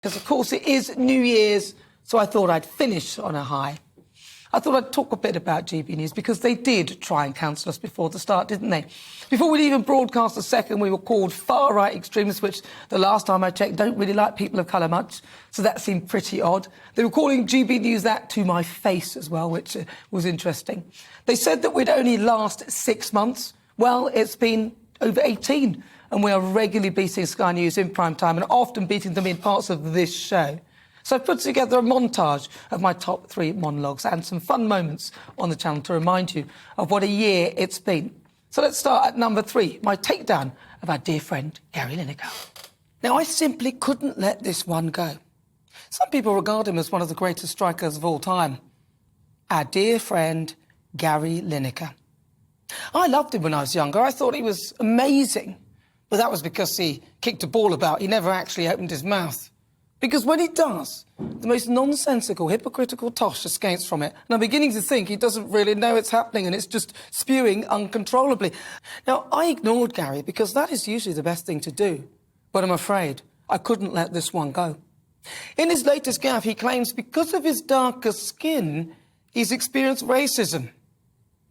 Because, of course, it is New Year's, so I thought I'd finish on a high. I thought I'd talk a bit about GBNews because they did try and cancel us before the start, didn't they? Before we'd even broadcast a second, we were called far-right extremists, which the last time I checked don't really like people of colour much, so that seemed pretty odd. They were calling GBNews that to my face as well, which was interesting. They said that we'd only last 6 months. Well, it's been over 18, and we are regularly beating Sky News in prime time and often beating them in parts of this show. So I've put together a montage of my top 3 monologues and some fun moments on the channel to remind you of what a year it's been. So let's start at number 3, my takedown of our dear friend Gary Lineker. Now, I simply couldn't let this one go. Some people regard him as one of the greatest strikers of all time. Our dear friend Gary Lineker. I loved him when I was younger. I thought he was amazing. But that was because he kicked a ball about. He never actually opened his mouth. Because when he does, the most nonsensical, hypocritical tosh escapes from it. And I'm beginning to think he doesn't really know it's happening and it's just spewing uncontrollably. Now, I ignored Gary because that is usually the best thing to do. But I'm afraid I couldn't let this one go. In his latest gaffe, he claims because of his darker skin, he's experienced racism.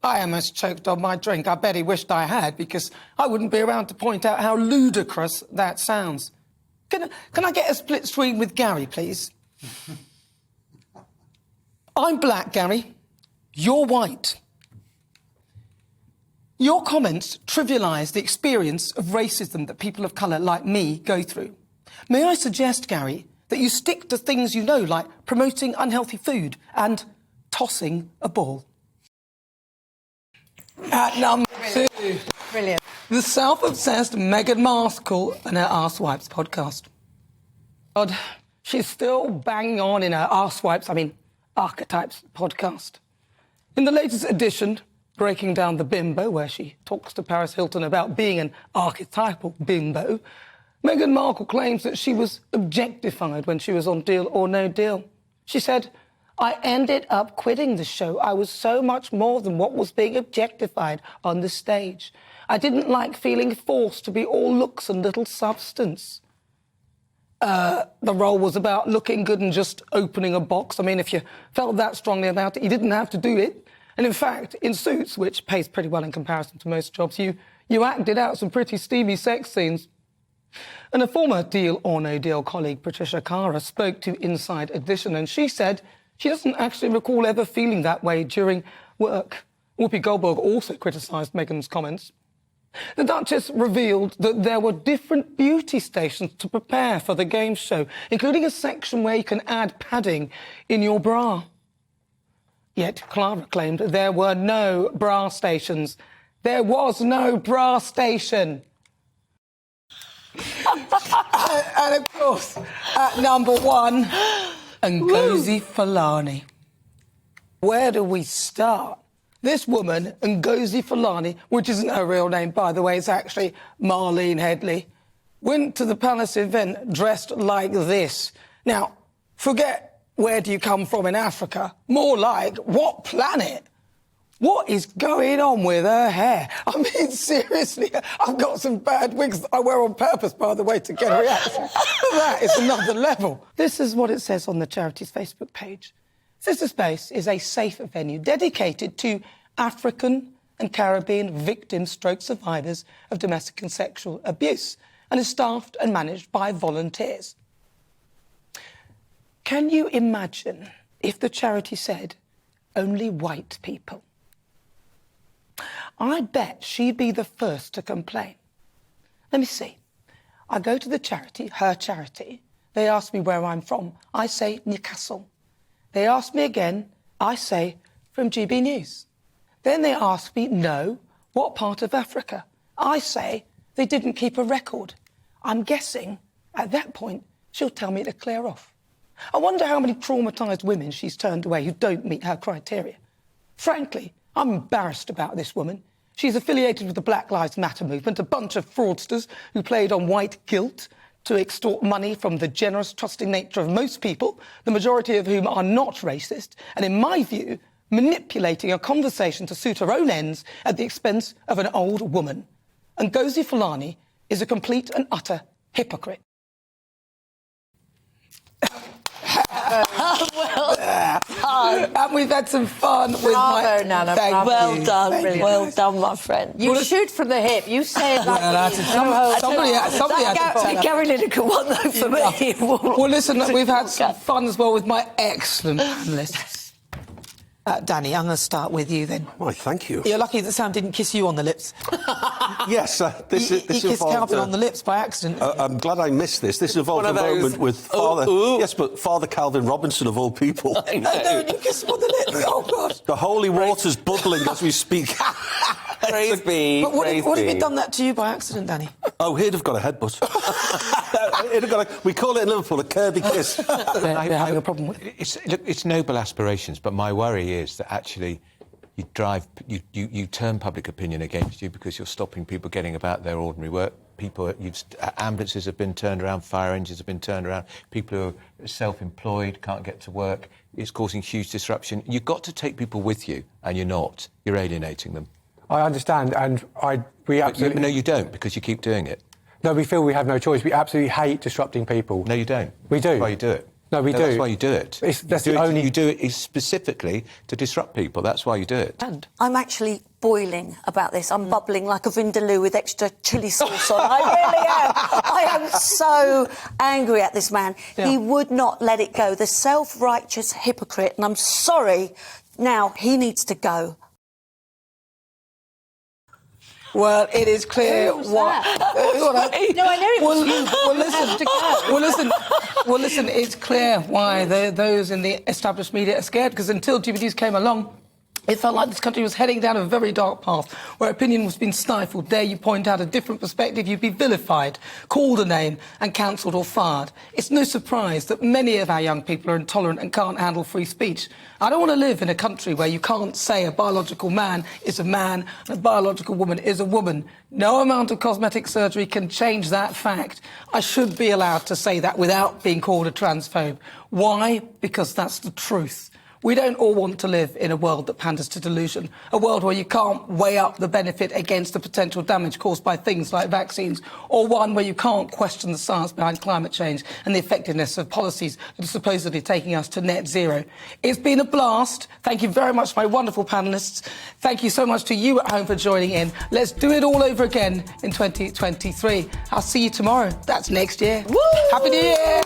I almost choked on my drink. I bet he wished I had, because I wouldn't be around to point out how ludicrous that sounds. Can I get a split screen with Gary, please? I'm black, Gary. You're white. Your comments trivialise the experience of racism that people of colour like me go through. May I suggest, Gary, that you stick to things you know, like promoting unhealthy food and tossing a ball. At number 2. Brilliant. The self-obsessed Meghan Markle and her Arsewipes podcast. God, she's still banging on in her Archetypes podcast. In the latest edition, Breaking Down the Bimbo, where she talks to Paris Hilton about being an archetypal bimbo, Meghan Markle claims that she was objectified when she was on Deal or No Deal. She said, "I ended up quitting the show. I was so much more than what was being objectified on the stage. I didn't like feeling forced to be all looks and little substance." The role was about looking good and just opening a box. I mean, if you felt that strongly about it, you didn't have to do it. And in fact, in Suits, which pays pretty well in comparison to most jobs, you acted out some pretty steamy sex scenes. And a former Deal or No Deal colleague, Patricia Cara, spoke to Inside Edition, and she said she doesn't actually recall ever feeling that way during work. Whoopi Goldberg also criticised Meghan's comments. The Duchess revealed that there were different beauty stations to prepare for the game show, including a section where you can add padding in your bra. Yet Clara claimed there were no bra stations. There was no bra station. And of course, at number 1, Ngozi Fulani. Where do we start? This woman, Ngozi Fulani, which isn't her real name, by the way, it's actually Marlene Headley, went to the palace event dressed like this. Now, forget where do you come from in Africa, more like what planet? What is going on with her hair? I mean, seriously, I've got some bad wigs that I wear on purpose, by the way, to get a reaction. That is another level. This is what it says on the charity's Facebook page. Sister Space is a safe venue dedicated to African and Caribbean victims/survivors of domestic and sexual abuse, and is staffed and managed by volunteers. Can you imagine if the charity said only white people? I bet she'd be the first to complain. Let me see. I go to the charity, her charity. They ask me where I'm from. I say Newcastle. They ask me again. I say from GBNews. Then they ask me, no, what part of Africa? I say they didn't keep a record. I'm guessing at that point she'll tell me to clear off. I wonder how many traumatised women she's turned away who don't meet her criteria. Frankly, I'm embarrassed about this woman. She's affiliated with the Black Lives Matter movement, a bunch of fraudsters who played on white guilt to extort money from the generous, trusting nature of most people, the majority of whom are not racist, and in my view, manipulating a conversation to suit her own ends at the expense of an old woman. Ngozi Fulani is a complete and utter hypocrite. And we've had some fun with Bravo, Nana. Bravo. Well done, Thank well you. done, my friend. You shoot from the hip. You say it like Somebody had to tell The Gary Lineker one, though, for me. Well, listen, we've had some fun as well with my excellent panellists. Danny, I'm going to start with you then. Why, thank you. You're lucky that Sam didn't kiss you on the lips. Yes, this He kissed involved, Calvin on the lips by accident. I'm glad I missed this. This involved a moment with Father... Yes, but Father Calvin Robinson, of all people. No, you kissed him on the lips. Oh, God. The holy water's bubbling as we speak. Praise be. But what praise if be. he'd done that to you by accident, Danny? Oh, he'd have got a headbutt. He'd have got we call it in Liverpool a Kirby kiss. They're having a problem with it. It's noble aspirations, but my worry is that actually you turn public opinion against you because you're stopping people getting about their ordinary work. Ambulances have been turned around, fire engines have been turned around, people who are self-employed can't get to work. It's causing huge disruption. You've got to take people with you, and you're not. You're alienating them. I understand, and we absolutely... No, you don't, because you keep doing it. No, we feel we have no choice. We absolutely hate disrupting people. No, you don't. We do. That's why you do it. No, we do. That's why you do it. You do it specifically to disrupt people. That's why you do it. I'm actually boiling about this. I'm bubbling like a vindaloo with extra chilli sauce on. I really am. I am so angry at this man. Yeah. He would not let it go. The self-righteous hypocrite, and I'm sorry, now he needs to go. Well, it is clear what... No, I know it was you. Well, listen, it's clear why those in the established media are scared, because until GBNews came along, it felt like this country was heading down a very dark path where opinion was being stifled. Dare you point out a different perspective, you'd be vilified, called a name and cancelled or fired. It's no surprise that many of our young people are intolerant and can't handle free speech. I don't want to live in a country where you can't say a biological man is a man and a biological woman is a woman. No amount of cosmetic surgery can change that fact. I should be allowed to say that without being called a transphobe. Why? Because that's the truth. We don't all want to live in a world that panders to delusion, a world where you can't weigh up the benefit against the potential damage caused by things like vaccines, or one where you can't question the science behind climate change and the effectiveness of policies that are supposedly taking us to net zero. It's been a blast. Thank you very much, my wonderful panellists. Thank you so much to you at home for joining in. Let's do it all over again in 2023. I'll see you tomorrow. That's next year. Woo! Happy New Year!